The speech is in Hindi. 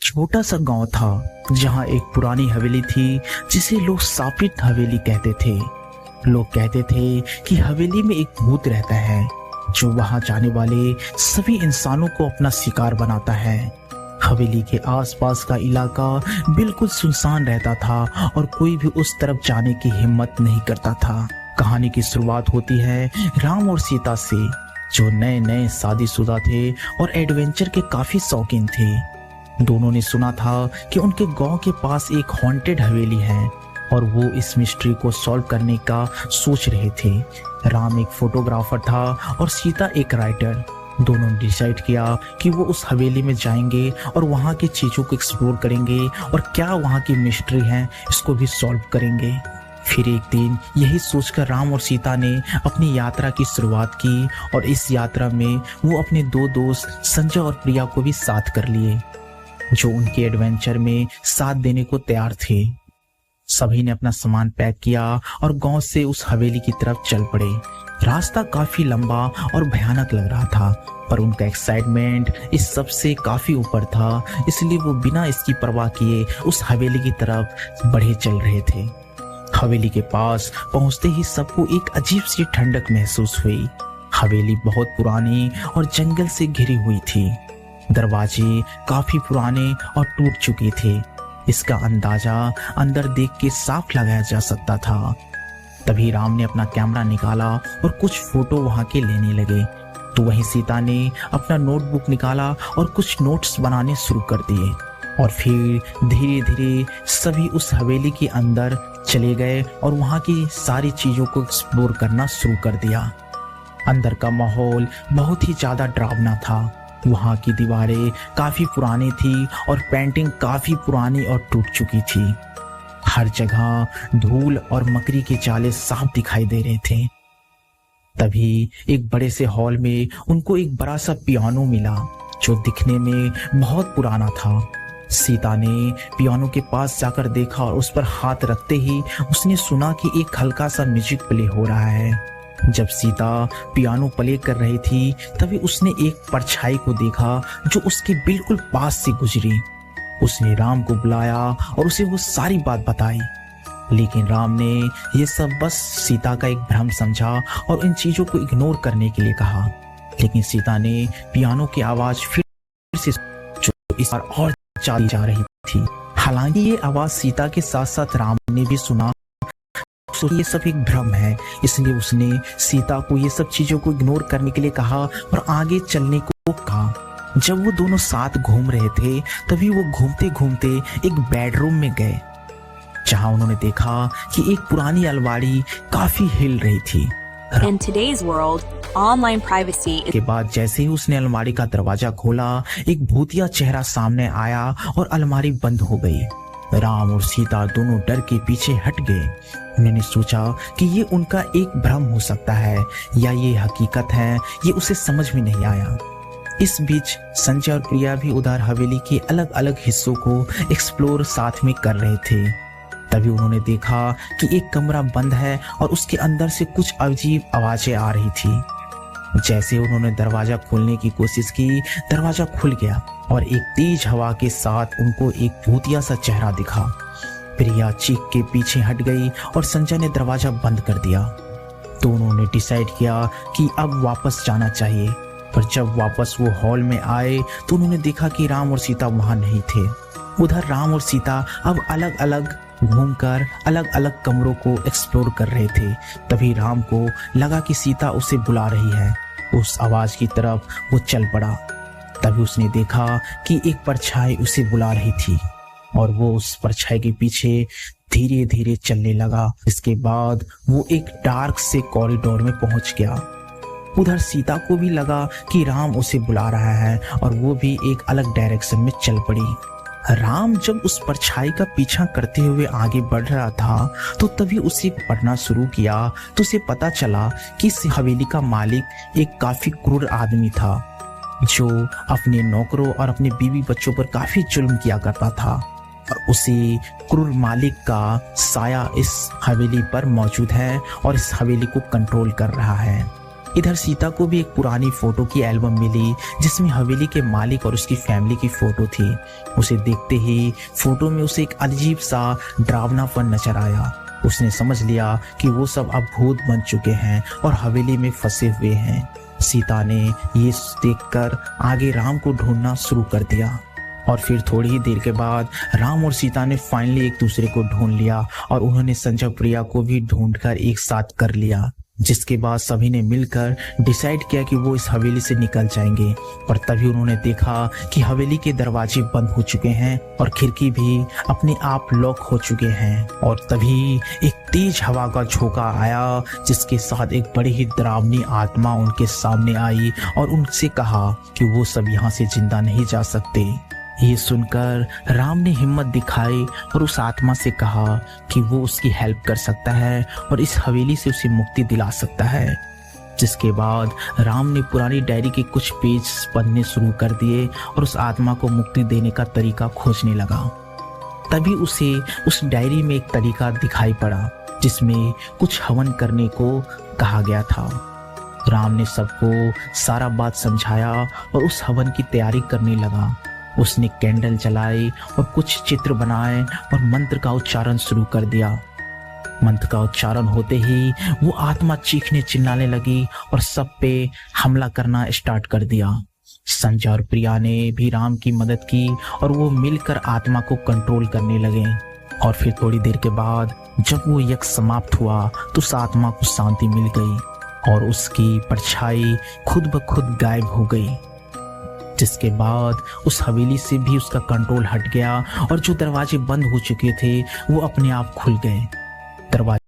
छोटा सा गांव था जहां एक पुरानी हवेली थी जिसे लोग सापित हवेली कहते थे। लोग कहते थे कि हवेली में एक भूत रहता है जो वहां जाने वाले सभी इंसानों को अपना शिकार बनाता है। हवेली के आसपास का इलाका बिल्कुल सुनसान रहता था और कोई भी उस तरफ जाने की हिम्मत नहीं करता था। कहानी की शुरुआत होती है राम और सीता से, जो नए नए शादीशुदा थे और एडवेंचर के काफी शौकीन थे। दोनों ने सुना था कि उनके गांव के पास एक हॉन्टेड हवेली है और वो इस मिस्ट्री को सॉल्व करने का सोच रहे थे। राम एक फोटोग्राफर था और सीता एक राइटर। दोनों ने डिसाइड किया कि वो उस हवेली में जाएंगे और वहाँ की चीज़ों को एक्सप्लोर करेंगे और क्या वहाँ की मिस्ट्री है इसको भी सॉल्व करेंगे। फिर एक दिन यही सोचकर राम और सीता ने अपनी यात्रा की शुरुआत की और इस यात्रा में वो अपने दो दोस्त संजय और प्रिया को भी साथ कर लिए, जो उनके एडवेंचर में साथ देने को तैयार थे। सभी ने अपना सामान पैक किया और गांव से उस हवेली की तरफ चल पड़े। रास्ता काफी लंबा और भयानक लग रहा था, पर उनका एक्साइटमेंट इस सब से काफी ऊपर था, इसलिए वो बिना इसकी परवाह किए उस हवेली की तरफ बढ़े चल रहे थे। हवेली के पास पहुंचते ही सबको एक अजीब सी ठंडक महसूस हुई। हवेली बहुत पुरानी और जंगल से घिरी हुई थी। दरवाजे काफी पुराने और टूट चुके थे। इसका अंदाजा अंदर देख के साफ लगाया जा सकता था। तभी राम ने अपना कैमरा निकाला और कुछ फोटो वहां के लेने लगे, तो वहीं सीता ने अपना नोटबुक निकाला और कुछ नोट्स बनाने शुरू कर दिए। और फिर धीरे धीरे सभी उस हवेली के अंदर चले गए और वहां की सारी चीजों को एक्सप्लोर करना शुरू कर दिया। अंदर का माहौल बहुत ही ज्यादा डरावना था। वहां की दीवारें काफी पुरानी थी और पेंटिंग काफी पुरानी और टूट चुकी थी। हर जगह धूल और मकड़ी के जाले साफ दिखाई दे रहे थे। तभी एक बड़े से हॉल में उनको एक बड़ा सा पियानो मिला जो दिखने में बहुत पुराना था। सीता ने पियानो के पास जाकर देखा और उस पर हाथ रखते ही उसने सुना कि एक हल्का सा म्यूजिक प्ले हो रहा है। जब सीता पियानो प्ले कर रही थी तभी उसने एक परछाई को देखा जो उसके बिल्कुल पास से गुजरी। उसने राम को बुलाया और उसे वो सारी बात बताई, लेकिन राम ने ये सब बस सीता का एक भ्रम समझा और इन चीजों को इग्नोर करने के लिए कहा। लेकिन सीता ने पियानो की आवाज फिर से जो इस बार और चली जा रही थी। हालांकि ये आवाज सीता के साथ साथ राम ने भी सुना, तो ये सब एक भ्रम है, इसलिए उसने सीता को ये सब चीजों को इग्नोर करने के लिए कहा और आगे चलने को कहा। जब वो दोनों साथ घूम रहे थे तभी वो घूमते घूमते एक बेडरूम में गए, जहां उन्होंने देखा कि एक पुरानी अलमारी काफी हिल रही थी। In today's world, online privacy के बाद जैसे ही उसने अलमारी का दरवाजा खोला, एक भूतिया चेहरा सामने आया और अलमारी बंद हो गई। राम और सीता दोनों डर के पीछे हट गए। उन्होंने सोचा कि ये उनका एक भ्रम हो सकता है या ये हकीकत है, ये उसे समझ में नहीं आया। इस बीच संजय और प्रिया भी उधर हवेली के अलग अलग हिस्सों को एक्सप्लोर साथ में कर रहे थे। तभी उन्होंने देखा कि एक कमरा बंद है और उसके अंदर से कुछ अजीब आवाजें आ रही थी। जैसे उन्होंने दरवाजा खोलने की कोशिश की, दरवाजा खुल गया और एक तेज हवा के साथ उनको एक भूतिया सा चेहरा दिखा। प्रिया चीख के पीछे हट गई और संजय ने दरवाजा बंद कर दिया। दोनों ने डिसाइड किया कि अब वापस जाना चाहिए, पर जब वापस वो हॉल में आए तो उन्होंने देखा कि राम और सीता वहां नहीं थे। उधर राम और सीता अब अलग अलग घूमकर अलग अलग कमरों को एक्सप्लोर कर रहे थे। तभी राम को लगा कि सीता उसे बुला रही है। उस आवाज की तरफ वो चल पड़ा। तभी उसने देखा कि एक परछाई उसे बुला रही थी और वो उस परछाई के पीछे धीरे धीरे चलने लगा। इसके बाद वो एक डार्क से कॉरिडोर में पहुंच गया। उधर सीता को भी लगा कि राम उसे बुला रहा है और वो भी एक अलग डायरेक्शन में चल पड़ी। राम जब उस परछाई का पीछा करते हुए आगे बढ़ रहा था तो तभी उसे पढ़ना शुरू किया, तो उसे पता चला कि इस हवेली का मालिक एक काफी क्रूर आदमी था जो अपने नौकरों और अपने बीवी बच्चों पर काफी जुल्म किया करता था और उसी क्रूर मालिक का साया इस हवेली पर मौजूद है और इस हवेली को कंट्रोल कर रहा है। इधर सीता को भी एक पुरानी फोटो की एल्बम मिली जिसमें हवेली के मालिक और उसकी फैमिली की फोटो थी। उसे देखते ही फोटो में उसे एक अजीब सा डरावनापन नजर आया। उसने समझ लिया कि वो सब अब भूत बन चुके हैं और हवेली में फंसे हुए हैं। सीता ने ये देखकर आगे राम को ढूंढना शुरू कर दिया और फिर थोड़ी ही देर के बाद राम और सीता ने फाइनली एक दूसरे को ढूंढ लिया और उन्होंने संजय प्रिया को भी ढूंढकर एक साथ कर लिया। जिसके बाद सभी ने मिलकर डिसाइड किया कि वो इस हवेली से निकल जाएंगे। और तभी उन्होंने देखा कि हवेली के दरवाजे बंद हो चुके हैं और खिड़की भी अपने आप लॉक हो चुके हैं। और तभी एक तेज हवा का झोंका आया जिसके साथ एक बड़ी ही डरावनी आत्मा उनके सामने आई और उनसे कहा कि वो सब यहाँ से जिंदा नहीं जा सकते। ये सुनकर राम ने हिम्मत दिखाई और उस आत्मा से कहा कि वो उसकी हेल्प कर सकता है और इस हवेली से उसे मुक्ति दिला सकता है। जिसके बाद राम ने पुरानी डायरी के कुछ पेज पढ़ने शुरू कर दिए और उस आत्मा को मुक्ति देने का तरीका खोजने लगा। तभी उसे उस डायरी में एक तरीका दिखाई पड़ा जिसमें कुछ हवन करने को कहा गया था। राम ने सबको सारा बात समझाया और उस हवन की तैयारी करने लगा। उसने कैंडल जलाई और कुछ चित्र बनाए और मंत्र का उच्चारण शुरू कर दिया। मंत्र का उच्चारण होते ही वो आत्मा चीखने चिल्लाने लगी और सब पे हमला करना स्टार्ट कर दिया। संजय और प्रिया ने भी राम की मदद की और वो मिलकर आत्मा को कंट्रोल करने लगे। और फिर थोड़ी देर के बाद जब वो यज्ञ समाप्त हुआ तो उस आत्मा को शांति मिल गई और उसकी परछाई खुद ब खुद गायब हो गई। जिसके बाद उस हवेली से भी उसका कंट्रोल हट गया और जो दरवाजे बंद हो चुके थे वो अपने आप खुल गए। दरवाजे